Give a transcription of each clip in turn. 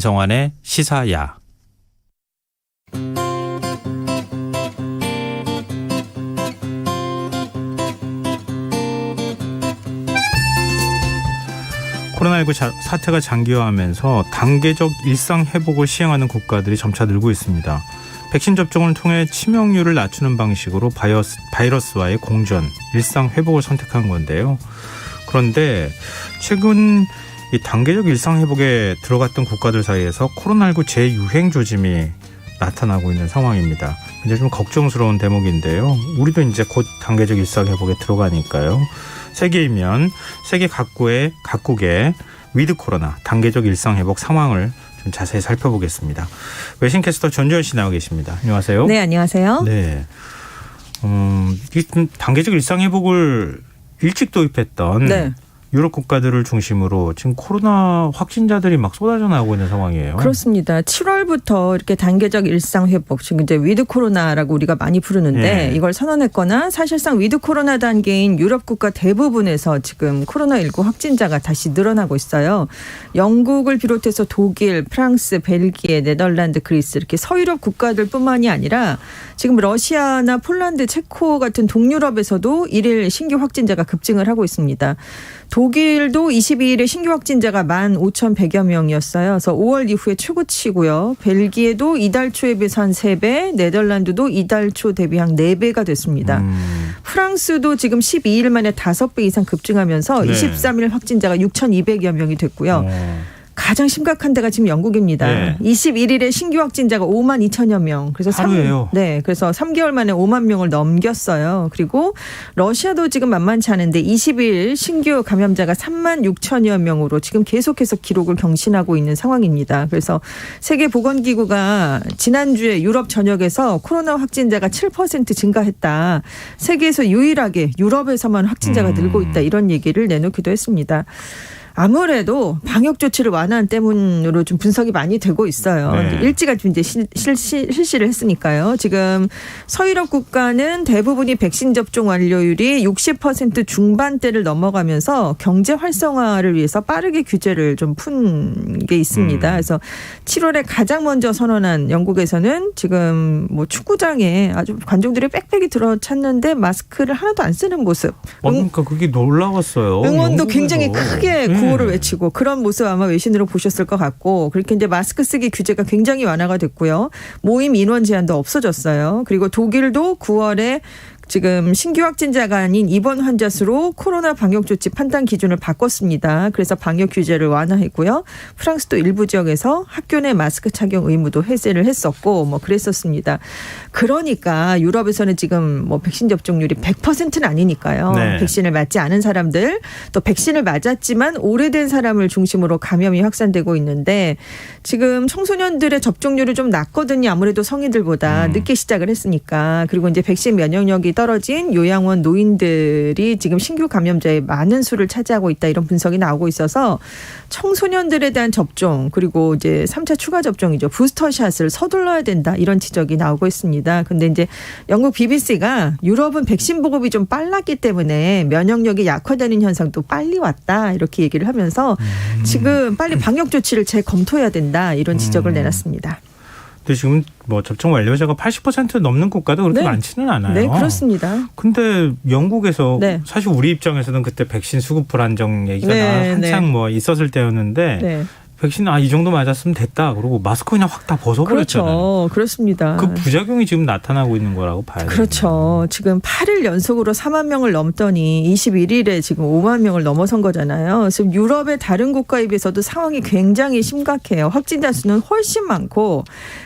안성환의 시사야. 코로나19 사태가 장기화하면서 단계적 일상 회복을 시행하는 국가들이 점차 늘고 있습니다. 백신 접종을 통해 치명률을 낮추는 방식으로 바이러스와의 공전, 일상 회복을 선택한 건데요. 그런데 최근 이 단계적 일상 회복에 들어갔던 국가들 사이에서 코로나19 재유행 조짐이 나타나고 있는 상황입니다. 이제 좀 걱정스러운 대목인데요. 우리도 이제 곧 단계적 일상 회복에 들어가니까요. 세계이면 세계 각국의 위드 코로나 단계적 일상 회복 상황을 좀 자세히 살펴보겠습니다. 외신캐스터 전주현 씨 나와 계십니다. 안녕하세요. 네, 안녕하세요. 네, 단계적 일상 회복을 일찍 도입했던 네. 유럽 국가들을 중심으로 지금 코로나 확진자들이 막 쏟아져 나오고 있는 상황이에요. 그렇습니다. 7월부터 이렇게 단계적 일상 회복, 지금 이제 위드 코로나라고 우리가 많이 부르는데 이걸 선언했거나 사실상 위드 코로나 단계인 유럽 국가 대부분에서 지금 코로나19 확진자가 다시 늘어나고 있어요. 영국을 비롯해서 독일, 프랑스, 벨기에, 네덜란드, 그리스 이렇게 서유럽 국가들뿐만이 아니라 지금 러시아나 폴란드, 체코 같은 동유럽에서도 일일 신규 확진자가 급증을 하고 있습니다. 독일도 22일에 신규 확진자가 15,100여 명이었어요. 그래서 5월 이후에 최고치고요. 벨기에도 이달 초에 비해서 한 3배, 네덜란드도 이달 초 대비 한 4배가 됐습니다. 프랑스도 지금 12일 만에 5배 이상 급증하면서 네. 23일 확진자가 6,200여 명이 됐고요. 가장 심각한 데가 지금 영국입니다. 네. 21일에 신규 확진자가 5만 2천여 명. 그래서 하루예요. 그래서 3개월 만에 5만 명을 넘겼어요. 그리고 러시아도 지금 만만치 않은데 20일 신규 감염자가 3만 6천여 명으로 지금 계속해서 기록을 경신하고 있는 상황입니다. 그래서 세계보건기구가 지난주에 유럽 전역에서 코로나 확진자가 7% 증가했다. 세계에서 유일하게 유럽에서만 확진자가 늘고 있다. 이런 얘기를 내놓기도 했습니다. 아무래도 방역 조치를 완화한 때문으로 좀 분석이 많이 되고 있어요. 네. 일찌감치 이제 실시를 했으니까요. 지금 서유럽 국가는 대부분이 백신 접종 완료율이 60% 중반대를 넘어가면서 경제 활성화를 위해서 빠르게 규제를 좀 푼 게 있습니다. 그래서 7월에 가장 먼저 선언한 영국에서는 지금 뭐 축구장에 아주 관중들이 빽빽이 들어찼는데 마스크를 하나도 안 쓰는 모습. 그러니까 그게 놀라웠어요. 응원도 영국에서. 굉장히 크게 구호를 외치고 그런 모습 아마 외신으로 보셨을 것 같고 그렇게 이제 마스크 쓰기 규제가 굉장히 완화가 됐고요. 모임 인원 제한도 없어졌어요. 그리고 독일도 9월에 지금 신규 확진자가 아닌 입원 환자 수로 코로나 방역 조치 판단 기준을 바꿨습니다. 그래서 방역 규제를 완화했고요. 프랑스도 일부 지역에서 학교 내 마스크 착용 의무도 해제를 했었고 뭐 그랬었습니다. 그러니까 유럽에서는 지금 뭐 백신 접종률이 100%는 아니니까요. 네. 백신을 맞지 않은 사람들 또 백신을 맞았지만 오래된 사람을 중심으로 감염이 확산되고 있는데 지금 청소년들의 접종률이 좀 낮거든요. 아무래도 성인들보다 늦게 시작을 했으니까. 그리고 이제 백신 면역력이 떨어진 요양원 노인들이 지금 신규 감염자의 많은 수를 차지하고 있다 이런 분석이 나오고 있어서 청소년들에 대한 접종 그리고 이제 3차 추가 접종이죠. 부스터샷을 서둘러야 된다 이런 지적이 나오고 있습니다. 근데 이제 영국 BBC가 유럽은 백신 보급이 좀 빨랐기 때문에 면역력이 약화되는 현상도 빨리 왔다 이렇게 얘기를 하면서 지금 빨리 방역 조치를 재검토해야 된다 이런 지적을 내놨습니다. 근데 지금 뭐 접종 완료자가 80% 넘는 국가도 그렇게 네. 많지는 않아요. 네, 그렇습니다. 근데 영국에서 네. 사실 우리 입장에서는 그때 백신 수급 불안정 얘기가 네, 한창 네. 뭐 있었을 때였는데 네. 백신 이 정도 맞았으면 됐다. 그러고 마스크 그냥 확 다 벗어버렸잖아요. 그렇죠. 그렇습니다. 그 부작용이 지금 나타나고 있는 거라고 봐야 돼요. 그렇죠. 지금 8일 연속으로 4만 명을 넘더니 21일에 지금 5만 명을 넘어선 거잖아요. 지금 유럽의 다른 국가에 비해서도 상황이 굉장히 심각해요. 확진자 수는 훨씬 많고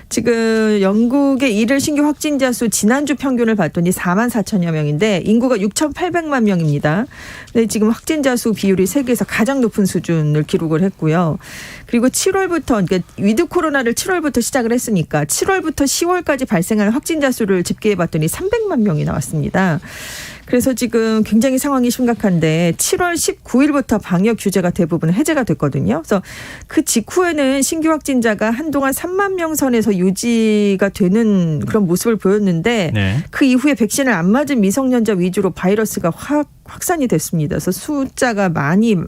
지금 영국의 일일 신규 확진자 수 지난주 평균을 봤더니 4만 4천여 명인데 인구가 6,800만 명입니다. 근데 지금 확진자 수 비율이 세계에서 가장 높은 수준을 기록을 했고요. 그리고 7월부터 그러니까 위드 코로나를 7월부터 시작을 했으니까 7월부터 10월까지 발생한 확진자 수를 집계해 봤더니 300만 명이 나왔습니다. 그래서 지금 굉장히 상황이 심각한데 7월 19일부터 방역 규제가 대부분 해제가 됐거든요. 그래서 그 직후에는 신규 확진자가 한동안 3만 명 선에서 유지가 되는 그런 모습을 보였는데 네. 그 이후에 백신을 안 맞은 미성년자 위주로 바이러스가 확 확산이 됐습니다. 그래서 숫자가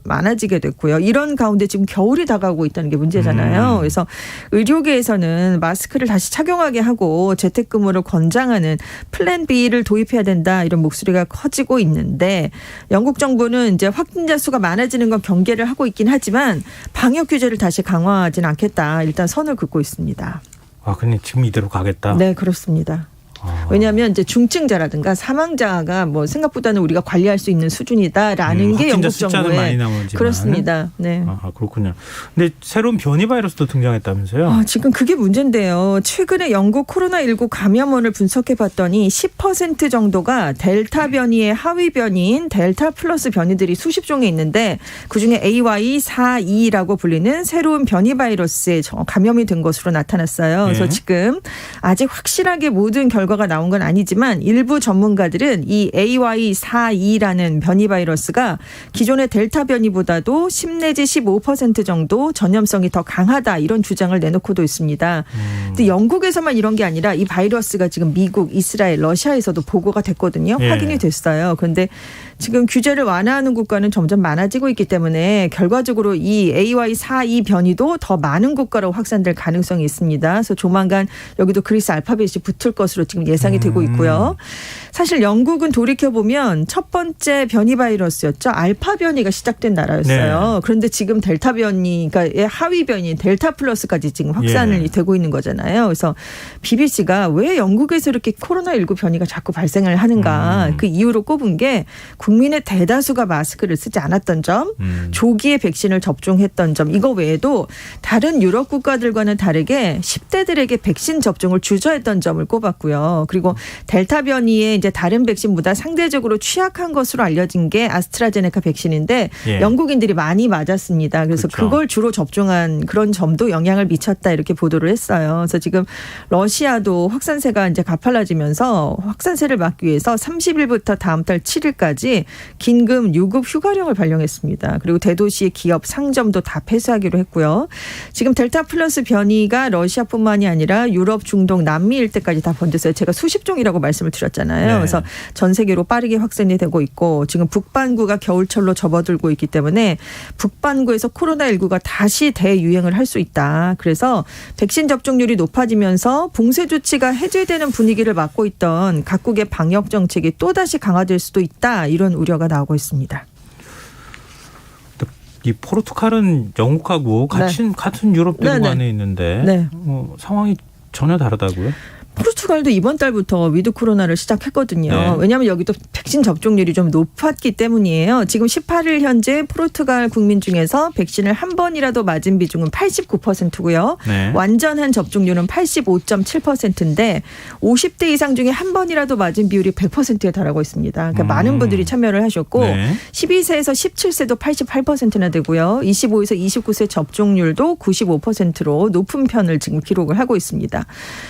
많아지게 됐고요. 이런 가운데 지금 겨울이 다가오고 있다는 게 문제잖아요. 그래서 의료계에서는 마스크를 다시 착용하게 하고 재택근무를 권장하는 플랜 B를 도입해야 된다 이런 목소리가 커지고 있는데 영국 정부는 이제 확진자 수가 많아지는 건 경계를 하고 있긴 하지만 방역 규제를 다시 강화하지는 않겠다. 일단 선을 긋고 있습니다. 아, 그냥 지금 이대로 가겠다. 네, 그렇습니다. 왜냐하면 이제 중증자라든가 사망자가 뭐 생각보다는 우리가 관리할 수 있는 수준이다라는 게 영국 숫자는 많이 정부의 나오지만. 그렇습니다. 네. 아, 그렇군요. 근데 새로운 변이 바이러스도 등장했다면서요? 지금 그게 문제인데요. 최근에 영국 코로나19 감염원을 분석해 봤더니 10% 정도가 델타 변이의 하위 변이인 델타 플러스 변이들이 수십 종에 있는데 그중에 AY42라고 불리는 새로운 변이 바이러스에 감염이 된 것으로 나타났어요. 그래서 지금 아직 확실하게 모든 결과가 나온 건 아니지만 일부 전문가들은 이 AY42라는 변이 바이러스가 기존의 델타 변이보다도 10 내지 15% 정도 전염성이 더 강하다 이런 주장을 내놓고도 있습니다. 근데 영국에서만 이런 게 아니라 이 바이러스가 지금 미국, 이스라엘, 러시아에서도 보고가 됐거든요. 예. 확인이 됐어요. 그런데 지금 규제를 완화하는 국가는 점점 많아지고 있기 때문에 결과적으로 이 AY42 변이도 더 많은 국가로 확산될 가능성이 있습니다. 그래서 조만간 여기도 그리스 알파벳이 붙을 것으로 지금 예상이 되고 있고요. 사실 영국은 돌이켜보면 첫 번째 변이 바이러스였죠. 알파 변이가 시작된 나라였어요. 네. 그런데 지금 델타 변이, 그러니까 하위 변이 델타 플러스까지 지금 확산이 되고 있는 거잖아요. 그래서 BBC가 왜 영국에서 이렇게 코로나19 변이가 자꾸 발생을 하는가. 그 이유로 꼽은 게 국민의 대다수가 마스크를 쓰지 않았던 점, 조기에 백신을 접종했던 점, 이거 외에도 다른 유럽 국가들과는 다르게 10대들에게 백신 접종을 주저했던 점을 꼽았고요. 그리고 델타 변이에 이제 다른 백신보다 상대적으로 취약한 것으로 알려진 게 아스트라제네카 백신인데 영국인들이 많이 맞았습니다. 그래서 그렇죠. 그걸 주로 접종한 그런 점도 영향을 미쳤다 이렇게 보도를 했어요. 그래서 지금 러시아도 확산세가 이제 가팔라지면서 확산세를 막기 위해서 30일부터 다음 달 7일까지 긴급 유급 휴가령을 발령했습니다. 그리고 대도시의 기업, 상점도 다 폐쇄하기로 했고요. 지금 델타 플러스 변이가 러시아뿐만이 아니라 유럽, 중동, 남미 일대까지 다 번졌어요. 제가 수십 종이라고 말씀을 드렸잖아요. 네. 그래서 전 세계로 빠르게 확산이 되고 있고 지금 북반구가 겨울철로 접어들고 있기 때문에 북반구에서 코로나19가 다시 대유행을 할 수 있다. 그래서 백신 접종률이 높아지면서 봉쇄 조치가 해제되는 분위기를 맞고 있던 각국의 방역 정책이 또다시 강화될 수도 있다. 이런 우려가 나오고 있습니다. 이 포르투갈은 영국하고 같은 유럽대국 안에 있는데 상황이 전혀 다르다고요? 포르투갈도 이번 달부터 위드 코로나를 시작했거든요. 네. 왜냐하면 여기도 백신 접종률이 좀 높았기 때문이에요. 지금 18일 현재 포르투갈 국민 중에서 백신을 한 번이라도 맞은 비중은 89%고요. 네. 완전한 접종률은 85.7%인데 50대 이상 중에 한 번이라도 맞은 비율이 100%에 달하고 있습니다. 그러니까 많은 분들이 참여를 하셨고 12세에서 17세도 88%나 되고요. 25에서 29세 접종률도 95%로 높은 편을 지금 기록을 하고 있습니다.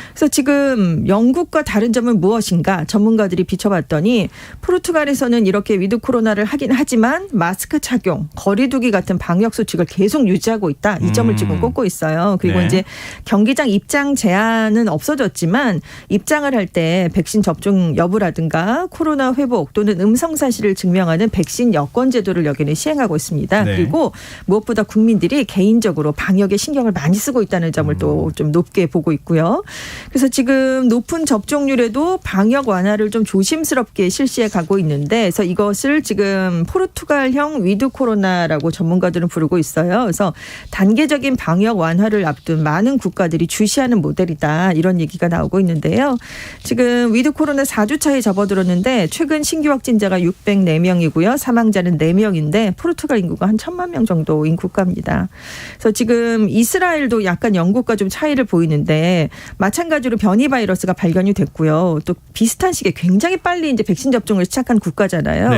그래서 지금 영국과 다른 점은 무엇인가 전문가들이 비춰봤더니 포르투갈에서는 이렇게 위드 코로나를 하긴 하지만 마스크 착용, 거리 두기 같은 방역 수칙을 계속 유지하고 있다. 이 점을 지금 꼽고 있어요. 그리고 이제 경기장 입장 제한은 없어졌지만 입장을 할 때 백신 접종 여부라든가 코로나 회복 또는 음성 사실을 증명하는 백신 여권 제도를 여기는 시행하고 있습니다. 그리고 무엇보다 국민들이 개인적으로 방역에 신경을 많이 쓰고 있다는 점을 또 좀 높게 보고 있고요. 그래서 지금 높은 접종률에도 방역 완화를 좀 조심스럽게 실시해 가고 있는데 그래서 이것을 지금 포르투갈형 위드 코로나라고 전문가들은 부르고 있어요. 그래서 단계적인 방역 완화를 앞둔 많은 국가들이 주시하는 모델이다. 이런 얘기가 나오고 있는데요. 지금 위드 코로나 4주차에 접어들었는데 최근 신규 확진자가 604명이고요. 사망자는 4명인데 포르투갈 인구가 한 1,000만 명 정도인 국가입니다. 그래서 지금 이스라엘도 약간 영국과 좀 차이를 보이는데 마찬가지로 변이 바이러스가 발견이 됐고요. 또 비슷한 시기에 굉장히 빨리 이제 백신 접종을 시작한 국가잖아요.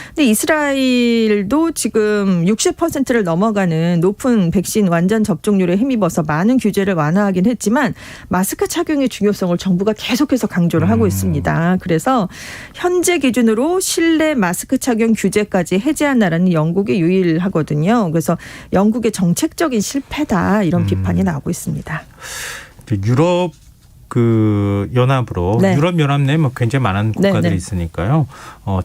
근데 이스라엘도 지금 60%를 넘어가는 높은 백신 완전 접종률에 힘입어서 많은 규제를 완화하긴 했지만 마스크 착용의 중요성을 정부가 계속해서 강조를 하고 있습니다. 그래서 현재 기준으로 실내 마스크 착용 규제까지 해제한 나라는 영국이 유일하거든요. 그래서 영국의 정책적인 실패다 이런 비판이 나오고 있습니다. 유럽 그 연합으로 네. 유럽 연합 내에 뭐 굉장히 많은 국가들이 네, 네. 있으니까요.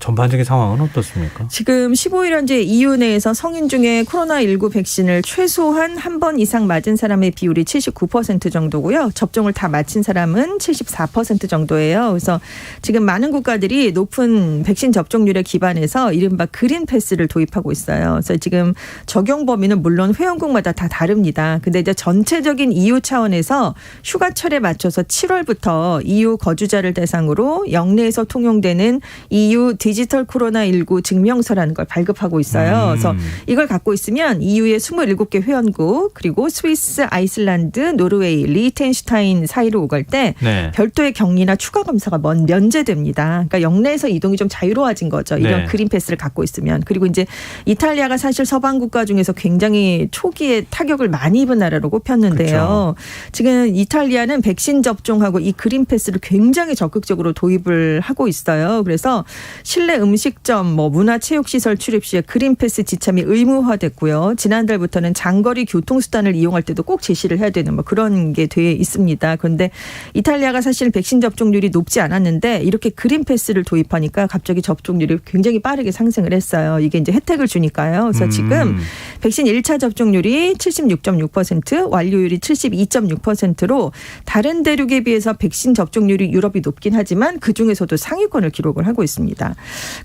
전반적인 상황은 어떻습니까? 지금 15일 현재 EU 내에서 성인 중에 코로나19 백신을 최소한 한 번 이상 맞은 사람의 비율이 79% 정도고요. 접종을 다 마친 사람은 74% 정도예요. 그래서 지금 많은 국가들이 높은 백신 접종률에 기반해서 이른바 그린 패스를 도입하고 있어요. 그래서 지금 적용 범위는 물론 회원국마다 다 다릅니다. 근데 이제 전체적인 EU 차원에서 휴가철에 맞춰서 7월부터 EU 거주자를 대상으로 영내에서 통용되는 EU 디지털 코로나19 증명서라는 걸 발급하고 있어요. 그래서 이걸 갖고 있으면 EU의 27개 회원국 그리고 스위스, 아이슬란드, 노르웨이, 리히텐슈타인 사이로 오갈 때 네. 별도의 격리나 추가 검사가 면제됩니다. 그러니까 영내에서 이동이 좀 자유로워진 거죠. 이런 네. 그린 패스를 갖고 있으면. 그리고 이제 이탈리아가 사실 서방 국가 중에서 굉장히 초기에 타격을 많이 입은 나라로 꼽혔는데요. 그렇죠. 지금 이탈리아는 백신 접종하고 이 그린 패스를 굉장히 적극적으로 도입을 하고 있어요. 그래서 실내 음식점, 문화체육시설 출입 시에 그린 패스 지참이 의무화됐고요. 지난달부터는 장거리 교통수단을 이용할 때도 꼭 제시를 해야 되는 그런 게 돼 있습니다. 그런데 이탈리아가 사실 백신 접종률이 높지 않았는데 이렇게 그린 패스를 도입하니까 갑자기 접종률이 굉장히 빠르게 상승을 했어요. 이게 이제 혜택을 주니까요. 그래서 지금 백신 1차 접종률이 76.6%, 완료율이 72.6%로 다른 대륙에 비해서 백신 접종률이 유럽이 높긴 하지만 그중에서도 상위권을 기록을 하고 있습니다.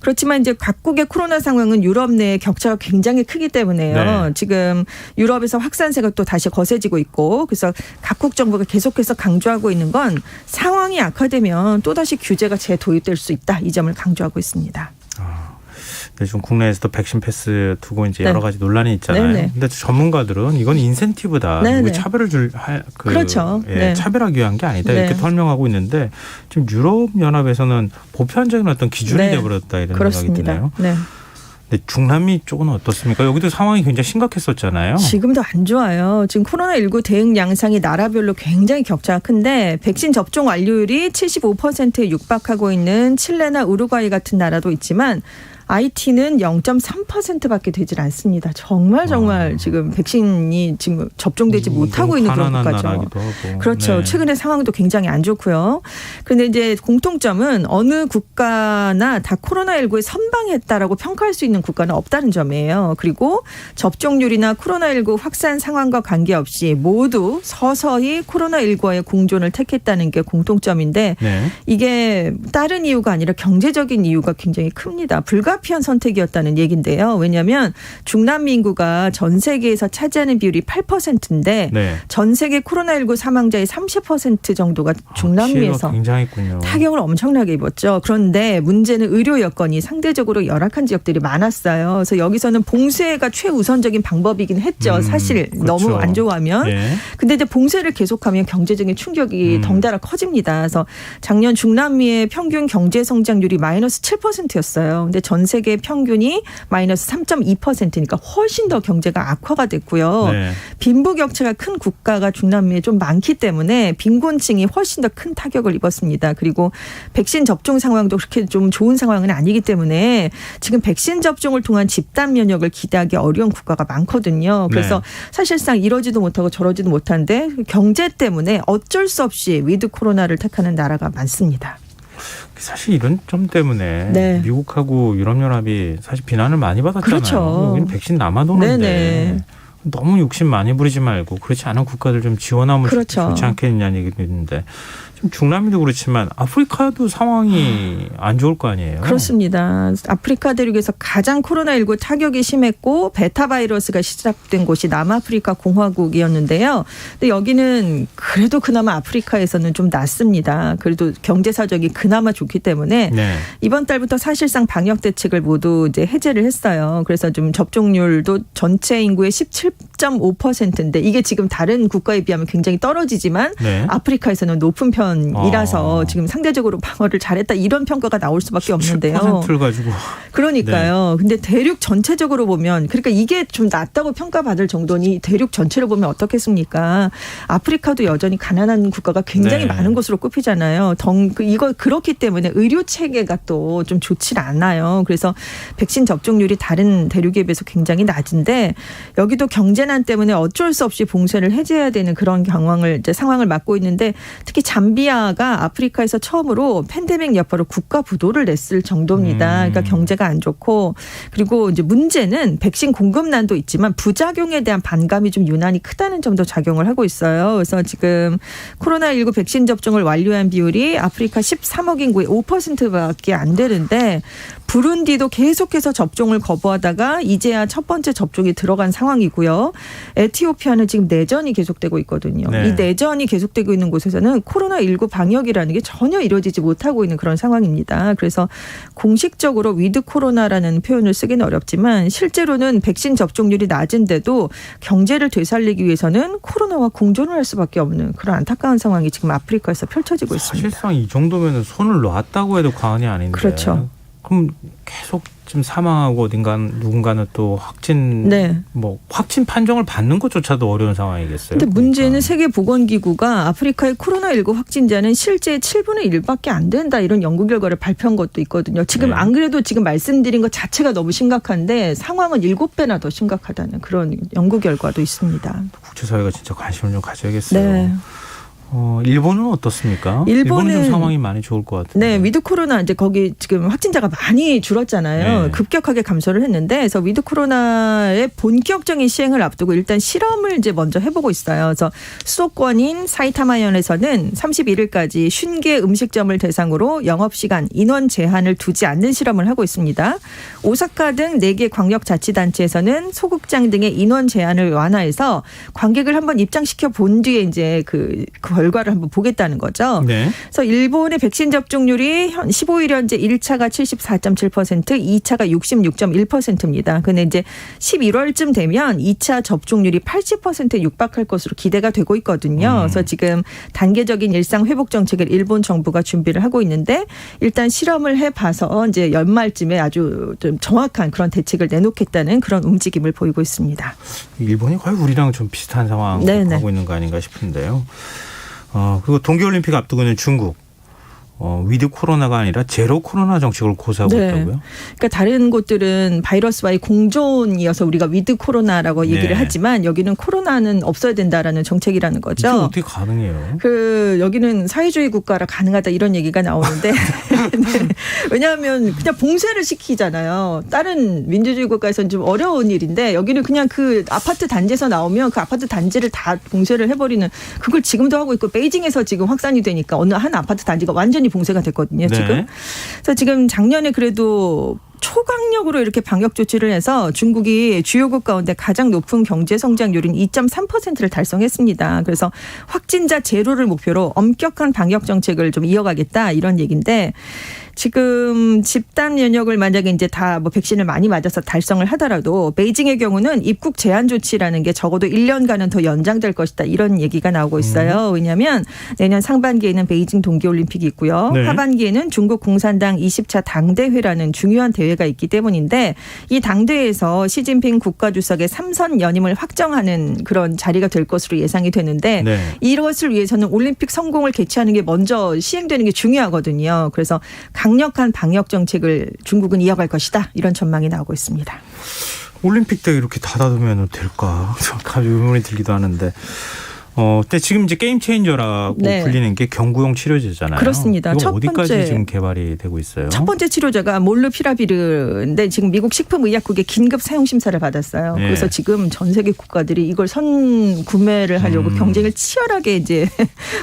그렇지만 이제 각국의 코로나 상황은 유럽 내 격차가 굉장히 크기 때문에요. 네. 지금 유럽에서 확산세가 또 다시 거세지고 있고 그래서 각국 정부가 계속해서 강조하고 있는 건 상황이 악화되면 또다시 규제가 재도입될 수 있다. 이 점을 강조하고 있습니다. 요즘 국내에서도 백신 패스 두고 이제 네. 여러 가지 논란이 있잖아요. 네네. 근데 전문가들은 이건 인센티브다. 네네. 차별을 그렇죠. 네. 차별하기 위한 게 아니다. 네. 이렇게 설명하고 있는데 지금 유럽 연합에서는 보편적인 어떤 기준이 네. 되어버렸다 이런 그렇습니다. 생각이 드네요. 네. 근데 중남미 쪽은 어떻습니까? 여기도 상황이 굉장히 심각했었잖아요. 지금도 안 좋아요. 지금 코로나19 대응 양상이 나라별로 굉장히 격차가 큰데 백신 접종 완료율이 75%에 육박하고 있는 칠레나 우루과이 같은 나라도 있지만 IT는 0.3%밖에 되질 않습니다. 정말 지금 백신이 지금 접종되지 못하고 있는 그런 국가죠. 나라기도 하고. 그렇죠. 네. 최근에 상황도 굉장히 안 좋고요. 그런데 이제 공통점은 어느 국가나 다 코로나19에 선방했다라고 평가할 수 있는 국가는 없다는 점이에요. 그리고 접종률이나 코로나19 확산 상황과 관계없이 모두 서서히 코로나19와의 공존을 택했다는 게 공통점인데 네. 이게 다른 이유가 아니라 경제적인 이유가 굉장히 큽니다. 불가피한 선택이었다는 얘기인데요. 왜냐하면 중남미 인구가 전 세계에서 차지하는 비율이 8%인데 네. 전 세계 코로나19 사망자의 30% 정도가 중남미에서 피해가 굉장했군요. 타격을 엄청나게 입었죠. 그런데 문제는 의료 여건이 상대적으로 열악한 지역들이 많았어요. 그래서 여기서는 봉쇄가 최우선적인 방법이긴 했죠. 사실 그렇죠. 너무 안 좋아하면. 예. 근데 이제 봉쇄를 계속하면 경제적인 충격이 덩달아 커집니다. 그래서 작년 중남미의 평균 경제 성장률이 마이너스 7%였어요. 근데 전 세계 평균이 마이너스 3.2%니까 훨씬 더 경제가 악화가 됐고요. 네. 빈부격차가 큰 국가가 중남미에 좀 많기 때문에 빈곤층이 훨씬 더 큰 타격을 입었습니다. 그리고 백신 접종 상황도 그렇게 좀 좋은 상황은 아니기 때문에 지금 백신 접종을 통한 집단 면역을 기대하기 어려운 국가가 많거든요. 그래서 네. 사실상 이러지도 못하고 저러지도 못한데 경제 때문에 어쩔 수 없이 위드 코로나를 택하는 나라가 많습니다. 사실 이런 점 때문에 네. 미국하고 유럽연합이 사실 비난을 많이 받았잖아요. 그렇죠. 여기는 백신 남아도는데 네네. 너무 욕심 많이 부리지 말고 그렇지 않은 국가들 좀 지원하면 그렇죠. 좋지 않겠느냐는 얘기도 있는데 지금 중남미도 그렇지만 아프리카도 상황이 안 좋을 거 아니에요. 그렇습니다. 아프리카 대륙에서 가장 코로나19 타격이 심했고 베타 바이러스가 시작된 곳이 남아프리카 공화국이었는데요. 근데 여기는 그래도 그나마 아프리카에서는 좀 낫습니다. 그래도 경제 사정이 그나마 좋기 때문에 네. 이번 달부터 사실상 방역 대책을 모두 이제 해제를 했어요. 그래서 좀 접종률도 전체 인구의 17.5%인데 이게 지금 다른 국가에 비하면 굉장히 떨어지지만 네. 아프리카에서는 높은 편이라서 지금 상대적으로 방어를 잘했다 이런 평가가 나올 수밖에 없는데요. 10%를 가지고 그러니까요. 근데 대륙 전체적으로 보면 그러니까 이게 좀 낫다고 평가받을 정도니 대륙 전체로 보면 어떻겠습니까? 아프리카도 여전히 가난한 국가가 굉장히 네. 많은 것으로 꼽히잖아요. 이거 그렇기 때문에 의료 체계가 또 좀 좋지 않아요. 그래서 백신 접종률이 다른 대륙에 비해서 굉장히 낮은데 여기도 경제난 때문에 어쩔 수 없이 봉쇄를 해제해야 되는 그런 상황을 맞고 있는데 특히 잠비아가 아프리카에서 처음으로 팬데믹 여파로 국가 부도를 냈을 정도입니다. 그러니까 경제가 안 좋고 그리고 이제 문제는 백신 공급난도 있지만 부작용에 대한 반감이 좀 유난히 크다는 점도 작용을 하고 있어요. 그래서 지금 코로나19 백신 접종을 완료한 비율이 아프리카 13억 인구의 5%밖에 안 되는데 부룬디도 계속해서 접종을 거부하다가 이제야 첫 번째 접종이 들어간 상황이고요. 에티오피아는 지금 내전이 계속되고 있거든요. 네. 이 내전이 계속되고 있는 곳에서는 코로나19 방역이라는 게 전혀 이루어지지 못하고 있는 그런 상황입니다. 그래서 공식적으로 위드 코로나라는 표현을 쓰기는 어렵지만 실제로는 백신 접종률이 낮은데도 경제를 되살리기 위해서는 코로나와 공존을 할 수밖에 없는 그런 안타까운 상황이 지금 아프리카에서 펼쳐지고 있습니다. 사실상 이 정도면 손을 놨다고 해도 과언이 아닌데. 그렇죠. 그럼 계속 지금 사망하고 누군가는 또 확진 확진 판정을 받는 것조차도 어려운 상황이겠어요. 근데 그러니까. 문제는 세계보건기구가 아프리카의 코로나19 확진자는 실제 7분의 1밖에 안 된다 이런 연구 결과를 발표한 것도 있거든요. 지금 네. 안 그래도 지금 말씀드린 것 자체가 너무 심각한데 상황은 7배나 더 심각하다는 그런 연구 결과도 있습니다. 국제사회가 진짜 관심을 좀 가져야겠어요. 네. 일본은 어떻습니까? 일본은 좀 상황이 많이 좋을 것 같은데. 네, 위드 코로나 이제 거기 지금 확진자가 많이 줄었잖아요. 네. 급격하게 감소를 했는데, 그래서 위드 코로나의 본격적인 시행을 앞두고 일단 실험을 이제 먼저 해보고 있어요. 그래서 수도권인 사이타마현에서는 31일까지 50개 음식점을 대상으로 영업시간 인원 제한을 두지 않는 실험을 하고 있습니다. 오사카 등 4개 광역자치단체에서는 소극장 등의 인원 제한을 완화해서 관객을 한번 입장시켜 본 뒤에 이제 그 결과를 한번 보겠다는 거죠. 네. 그래서 일본의 백신 접종률이 15일 현재 1차가 74.7%, 2차가 66.1%입니다. 근데 이제 11월쯤 되면 2차 접종률이 80%에 육박할 것으로 기대가 되고 있거든요. 그래서 지금 단계적인 일상 회복 정책을 일본 정부가 준비를 하고 있는데 일단 실험을 해봐서 이제 연말쯤에 아주 좀 정확한 그런 대책을 내놓겠다는 그런 움직임을 보이고 있습니다. 일본이 거의 우리랑 좀 비슷한 상황 네네. 하고 있는 거 아닌가 싶은데요. 그리고 동계올림픽 앞두고 있는 중국. 위드 코로나가 아니라 제로 코로나 정책을 고수하고 네. 있다고요? 그러니까 다른 곳들은 바이러스와의 공존이어서 우리가 위드 코로나라고 얘기를 네. 하지만 여기는 코로나는 없어야 된다라는 정책이라는 이게 거죠. 어떻게 가능해요? 여기는 사회주의 국가라 가능하다 이런 얘기가 나오는데 네. 왜냐하면 그냥 봉쇄를 시키잖아요. 다른 민주주의 국가에서는 좀 어려운 일인데 여기는 그냥 그 아파트 단지에서 나오면 그 아파트 단지를 다 봉쇄를 해버리는 그걸 지금도 하고 있고 베이징에서 지금 확산이 되니까 어느 한 아파트 단지가 완전히 봉쇄가 됐거든요. 네. 지금. 그래서 지금 작년에 그래도 초강력으로 이렇게 방역 조치를 해서 중국이 주요국 가운데 가장 높은 경제 성장률인 2.3%를 달성했습니다. 그래서 확진자 제로를 목표로 엄격한 방역 정책을 좀 이어가겠다 이런 얘기인데 지금 집단 면역을 만약에 이제 다 뭐 백신을 많이 맞아서 달성을 하더라도 베이징의 경우는 입국 제한 조치라는 게 적어도 1년간은 더 연장될 것이다 이런 얘기가 나오고 있어요. 왜냐하면 내년 상반기에는 베이징 동계올림픽이 있고요. 네. 하반기에는 중국 공산당 20차 당대회라는 중요한 대회가 있기 때문인데 이 당대회에서 시진핑 국가주석의 3선 연임을 확정하는 그런 자리가 될 것으로 예상이 되는데 네. 이것을 위해서는 올림픽 성공을 개최하는 게 먼저 시행되는 게 중요하거든요. 그래서 강력한 방역 정책을 중국은 이어갈 것이다. 이런 전망이 나오고 있습니다. 올림픽 때 이렇게 닫아두면 될까? 갑자기 의문이 들기도 하는데. 근데 지금 이제 게임 체인저라고 네. 불리는 게 경구용 치료제잖아요. 그렇습니다. 이거 첫 어디까지 번째. 지금 개발이 되고 있어요? 첫 번째 치료제가 몰누피라비르인데 지금 미국 식품의약국의 긴급 사용 심사를 받았어요. 네. 그래서 지금 전 세계 국가들이 이걸 선 구매를 하려고 경쟁을 치열하게 이제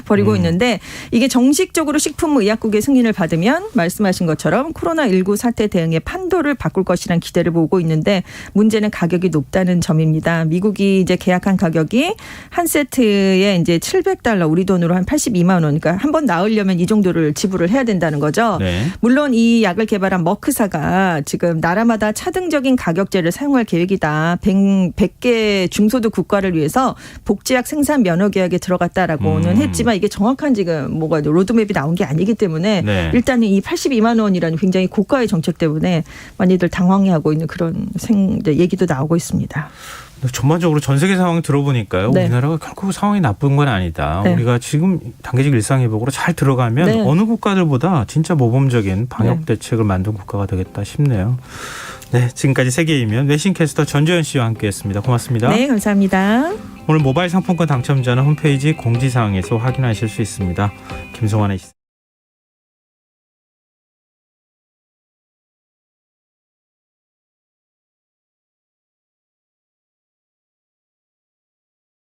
벌이고 있는데 이게 정식적으로 식품의약국의 승인을 받으면 말씀하신 것처럼 코로나19 사태 대응의 판도를 바꿀 것이라는 기대를 보고 있는데 문제는 가격이 높다는 점입니다. 미국이 이제 계약한 가격이 한 세트에 이제 $700 우리 돈으로 한 82만 원. 그러니까 한 번 나으려면 이 정도를 지불을 해야 된다는 거죠. 네. 물론 이 약을 개발한 머크사가 지금 나라마다 차등적인 가격제를 사용할 계획이다. 100개 중소득 국가를 위해서 복제약 생산 면허 계약에 들어갔다라고는 했지만 이게 정확한 지금 뭐가 로드맵이 나온 게 아니기 때문에 네. 일단은 이 82만 원이라는 굉장히 고가의 정책 때문에 많이들 당황해하고 있는 그런 얘기도 나오고 있습니다. 전반적으로 전 세계 상황 들어보니까요. 네. 우리나라가 결코 상황이 나쁜 건 아니다. 네. 우리가 지금 단계적 일상회복으로 잘 들어가면 네. 어느 국가들보다 진짜 모범적인 방역 네. 대책을 만든 국가가 되겠다 싶네요. 네, 지금까지 세계이면 외신캐스터 전주현 씨와 함께했습니다. 고맙습니다. 네, 감사합니다. 오늘 모바일 상품권 당첨자는 홈페이지 공지사항에서 확인하실 수 있습니다. 김성환의